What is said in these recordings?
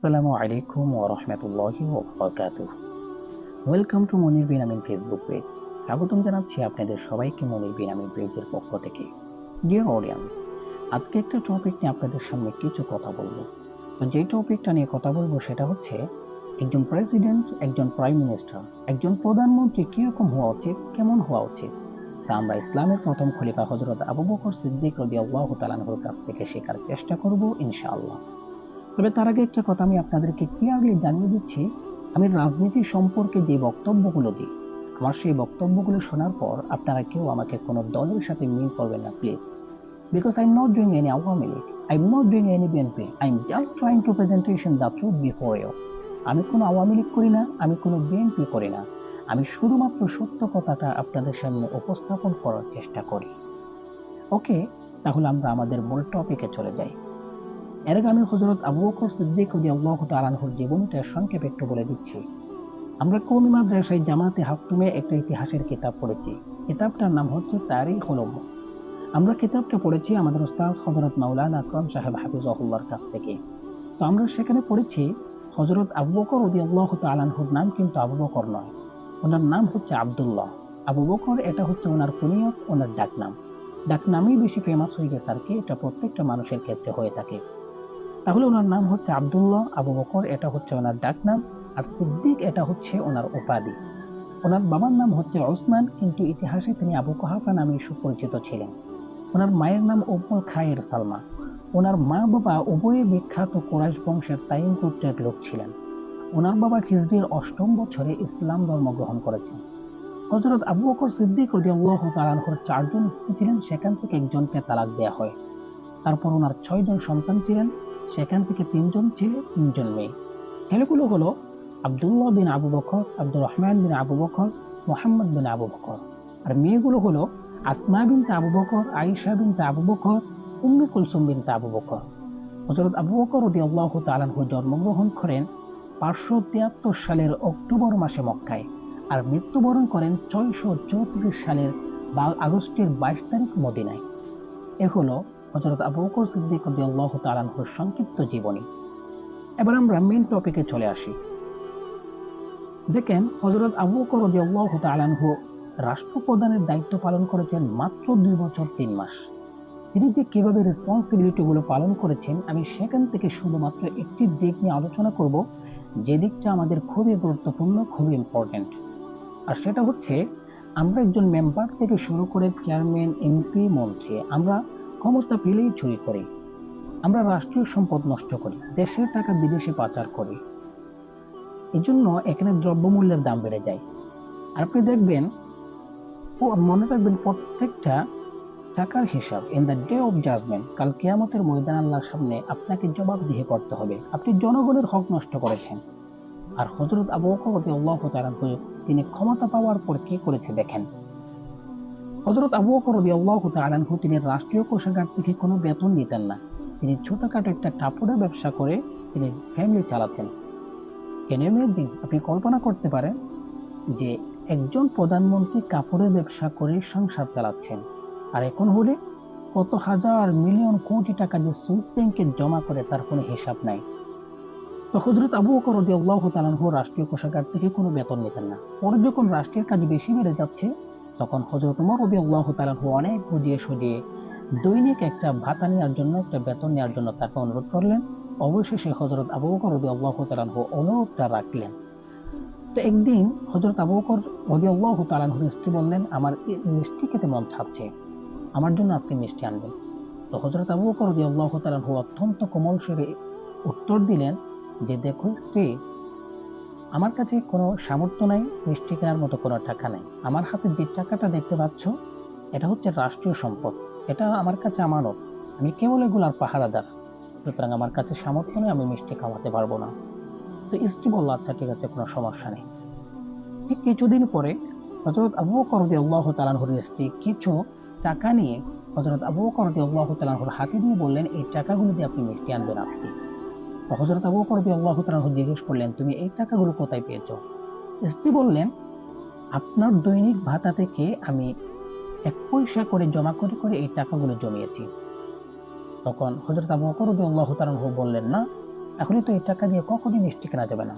আসসালামু আলাইকুম ওয়া রাহমাতুল্লাহি ওয়া বারাকাতুহু। Welcome to Monir bin Amin Facebook page. স্বাগতম জানাচ্ছি আপনাদের সবাইকে মনির বিন আমিন পেজের পক্ষ থেকে। ডিয়ার অডিয়েন্স, আজকে একটা টপিক নিয়ে আপনাদের সামনে কিছু কথা বলবো। তো যে টপিকটা নিয়ে কথা বলবো সেটা হচ্ছে একজন প্রেসিডেন্ট, একজন প্রাইম মিনিস্টার, একজন প্রধানমন্ত্রী কিরকম হওয়া উচিত, কেমন হওয়া উচিত। তা আমরা ইসলামের প্রথম খলিফা হযরত আবু বকর সিদ্দিক রাদিয়াল্লাহু তাআলা আনহুর কাছ থেকে শেখার চেষ্টা করব ইনশাআল্লাহ। তবে তার আগে একটা কথা আমি আপনাদেরকে ক্লিয়ারলি জানিয়ে দিচ্ছি, আমি রাজনীতি সম্পর্কে যে বক্তব্যগুলো দিই, আমার সেই বক্তব্যগুলো শোনার পর আপনারা কেউ আমাকে কোনো দলের সাথে মিল করবেন না please. Because I'm not doing any Awami League, I'm not doing any BNP, I'm just trying to presentation the truth before you. আমি কোনো আওয়ামী লীগ করি না, আমি কোনো বিএনপি করি না, আমি শুধুমাত্র সত্য কথাটা আপনাদের সামনে উপস্থাপন করার চেষ্টা করি। ওকে, তাহলে আমরা আমাদের মূল টপিকে চলে যাই। এর আগে আমি হযরত আবু বকর সিদ্দিক রাদিয়াল্লাহু তাআলা আনহুর জীবনীটা সংক্ষেপে একটু বলে দিচ্ছি। আমরা কওমি মাদ্রাসায় জামাতে হাক্তুমে একটা ইতিহাসের কিতাব পড়েছি। কিতাবটার নাম হচ্ছে তারিখুল উম্মাহ। আমরা কিতাবটা পড়েছি আমাদের উস্তাদ হযরত মাওলানা আকরাম সাহেব হাফিজাহুল্লাহর কাছ থেকে। তো আমরা সেখানে পড়েছি হযরত আবু বকর রাদিয়াল্লাহু তাআলা আনহুর নাম কিন্তু আবু বকর নয়, ওনার নাম হচ্ছে আব্দুল্লাহ। আবু বকর এটা হচ্ছে ওনার কুনিয়ত, ওনার ডাকনাম। ডাকনামই বেশি ফেমাস হয়ে গেছে আর কি, এটা প্রত্যেকটা মানুষের ক্ষেত্রে হয়ে থাকে। তাহলে ওনার নাম হচ্ছে আব্দুল্লাহ, আবু বকর এটা হচ্ছে ওনার ডাকনাম, আর সিদ্দিক এটা হচ্ছে ওনার উপাধি। ওনার বাবার নাম হচ্ছে ওসমান, কিন্তু ইতিহাসে তিনি আবু কুহাফা নামে সুপরিচিত ছিলেন। ওনার মায়ের নাম উম্মুল খায়ের সালমা। ওনার মা বাবা উভয়ই বিখ্যাত কুরাইশ বংশের তাইম গোত্রের লোক ছিলেন। ওনার বাবা হিজরির ৮ম বছরে ইসলাম ধর্ম গ্রহণ করেছেন। হযরত আবু বকর সিদ্দিক রাদিয়াল্লাহু তাআলা আনহুর ৪ জন স্ত্রী ছিলেন, সেখান থেকে একজনকে তালাক দেয়া হয়। তারপর ওনার ৬ জন সন্তান ছিলেন, সেখান থেকে ৩ জন ছেলে, ৩ জন মেয়ে। ছেলেগুলো হলো আব্দুল্লাহ বিন আবু বকর, আব্দুর রহমান বিন আবু বকর, মোহাম্মদ বিন আবু বকর। আর মেয়েগুলো হলো আসমা বিনতে আবু বকর, আয়েশা বিনতে আবু বকর, উম্মে কুলসুম বিনতে আবু বকর। হযরত আবু বকর রাদিয়াল্লাহু তাআলা আনহু জন্মগ্রহণ করেন ৫৭৩ সালের অক্টোবর মাসে মক্কায়, আর মৃত্যুবরণ করেন ৬৩৪ সালের আগস্টের ২২ তারিখ মদিনায়। এ হলো হযরত আবু বকর সিদ্দিক রাদিয়াল্লাহু তাআলা আনহুর সংক্ষিপ্ত জীবনী। এবার আমরা মেইন টপিকে চলে আসি। দেখেন, হযরত আবু বকর রাদিয়াল্লাহু তাআলা আনহু রাষ্ট্রপ্রধানের দায়িত্ব পালন করেছেন মাত্র ২ বছর ৩ মাস। তিনি যে কিভাবে রেসপন্সিবিলিটি গুলো পালন করেছেন, আমি সেখান থেকে শুধুমাত্র একটি দিক নিয়ে আলোচনা করব, যে দিকটা আমাদের খুবই গুরুত্বপূর্ণ, খুবই ইম্পর্টেন্ট। আর সেটা হচ্ছে, আমরা একজন মেম্বার থেকে শুরু করে চেয়ারম্যান, এমপি, মন্ত্রী, আমরা ক্ষমতা পেলেই চুরি করি, আমরা রাষ্ট্রীয় সম্পদ নষ্ট করি, দেশের টাকা বিদেশে পাচার করি। এজন্য এখানে দ্রব্যমূল্যের দাম বেড়ে যায়। আর আপনি দেখবেন, মনে রাখবেন, প্রত্যেকটা টাকার হিসাব in the day of judgement, কাল কিয়ামতের ময়দানে আল্লাহর সামনে আপনাকে জবাবদিহি করতে হবে। আপনি জনগণের হক নষ্ট করেছেন। আর হযরত আবু বকর রাদিয়াল্লাহু তাআলা আনহু তিনি ক্ষমতা পাওয়ার পর কি করেছে দেখেন। হযরত আবু বকর রাদিয়াল্লাহু তাআলা আনহু তিনি রাষ্ট্রীয় কোষাগার থেকে কোনো বেতন নিতেন না। তিনি ছোটখাটো একটা কাপড়ের ব্যবসা করে তিনি ফ্যামিলি চালাতেন। Can you imagine? আপনি কল্পনা করতে পারেন যে একজন প্রধানমন্ত্রী কাপড়ের ব্যবসা করে সংসার চালাচ্ছেন, আর এখন হলে কত হাজার মিলিয়ন কোটি টাকা যে সুইস ব্যাংকে জমা করে তার কোনো হিসাব নাই। তো হযরত আবু বকর রাদিয়াল্লাহু তাআলা আনহু রাষ্ট্রীয় কোষাগার থেকে কোনো বেতন নিতেন না। পরে যখন রাষ্ট্রের কাজ বেশি বেড়ে যাচ্ছে, তখন হযরত ওমর রাদিয়াল্লাহু তাআলা আনহু অনেক বুঝিয়ে সুঝিয়ে দৈনিক একটা ভাতা নেওয়ার জন্য, একটা বেতন নেওয়ার জন্য তাকে অনুরোধ করলেন। অবশেষে হযরত আবু বকর রাদিয়াল্লাহু তাআলা আনহু অনুরোধটা রাখলেন। তো একদিন হযরত আবু বকর রাদিয়াল্লাহু তাআলা আনহুর স্ত্রী বললেন, আমার মিষ্টি খেতে মন চাচ্ছে, আমার জন্য আজকে মিষ্টি আনবেন। তো হযরত আবু বকর রাদিয়াল্লাহু তাআলা আনহু অত্যন্ত কোমল স্বরে উত্তর দিলেন যে, দেখো স্ত্রী, আমার কাছে কোনো সামর্থ্য নাই, মিষ্টি কেনার মতো কোনো টাকা নাই। আমার হাতে যে টাকাটা দেখতে পাচ্ছ, এটা হচ্ছে রাষ্ট্রীয় সম্পদ, এটা আমার কাছে আমানত, আমি কেবল এগুলার পাহারাদার, সুতরাং আমার কাছে সামর্থ্য নেই, আমি মিষ্টি খাওয়াতে পারবো না। তো স্ত্রী বলল, আচ্ছা ঠিক আছে, কোনো সমস্যা নেই। ঠিক কিছুদিন পরে হযরত আবু বকর রাদিয়াল্লাহু তাআলা আনহুর স্ত্রী কিছু টাকা নিয়ে হযরত আবু বকর রাদিয়াল্লাহু তাআলা আনহুর হাতে দিয়ে বললেন, এই টাকাগুলো দিয়ে আপনি মিষ্টি আনবেন আজকে। তো হযরত আবু বকর রাদিয়াল্লাহু তাআলা আনহু জিজ্ঞেস করলেন, তুমি এই টাকাগুলো কোথায় পেয়েছো? স্ত্রী বললেন, আপনার দৈনিক ভাতা থেকে আমি ১ পয়সা করে জমা করে এই টাকাগুলো জমিয়েছি। তখন হযরত আবু বকর রাদিয়াল্লাহু তাআলা আনহু বললেন, না, এখনই তো এই টাকা দিয়ে কখনোই মিষ্টি কেনা যাবে না।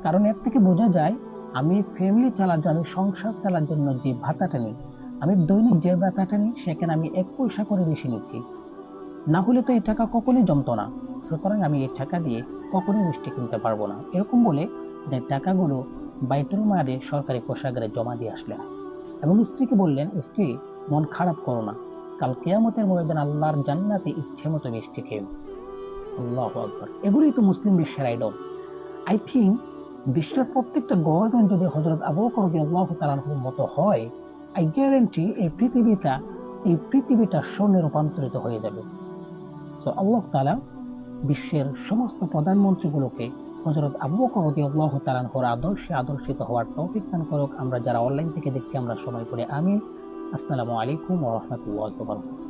কারণ এর থেকে বোঝা যায় আমি ফ্যামিলি চালার জন্য, আমি সংসার চালার জন্য যে ভাতাটা নিই, আমি দৈনিক যে ভাতাটা নিই সেখানে আমি 1 পয়সা করে বেশি নিচ্ছি। না হলে তো এই টাকা কখনোই জমতো না। সুতরাং আমি এই টাকা দিয়ে কখনোই মিষ্টি কিনতে পারবো না, এরকম বলে যে টাকাগুলো বাইতুল মালে সরকারি কোষাগারে জমা দিয়ে আসলেন এবং স্ত্রীকে বললেন, স্ত্রী, মন খারাপ করো না, কাল কিয়ামতের ময়দানে আল্লাহর জান্নাতে ইচ্ছে মতো মিষ্টি খেও। আল্লাহু আকবার। এগুলোই তো মুসলিম বিশ্বের আইডল। আই থিঙ্ক বিশ্বের প্রত্যেকটা গভর্নমেন্ট যদি হযরত আবু বকর রাদিয়াল্লাহু তাআলার মতো হয়, আই গ্যারান্টি এই পৃথিবীটা স্বর্ণে রূপান্তরিত হয়ে যাবে। সো আল্লাহ তাআলা বিশ্বের সমস্ত প্রধানমন্ত্রীগুলোকে হযরত আবু বকর রাদিয়াল্লাহু তাআলা আনহুর আদর্শে আদর্শিত হওয়ার তৌফিক দান করুক। আমরা যারা অনলাইন থেকে দেখছি আমরা সবাই পড়ে আমিন। আসসালামু আলাইকুম ওয়া রাহমাতুল্লাহি ওয়া বারাকাতুহু।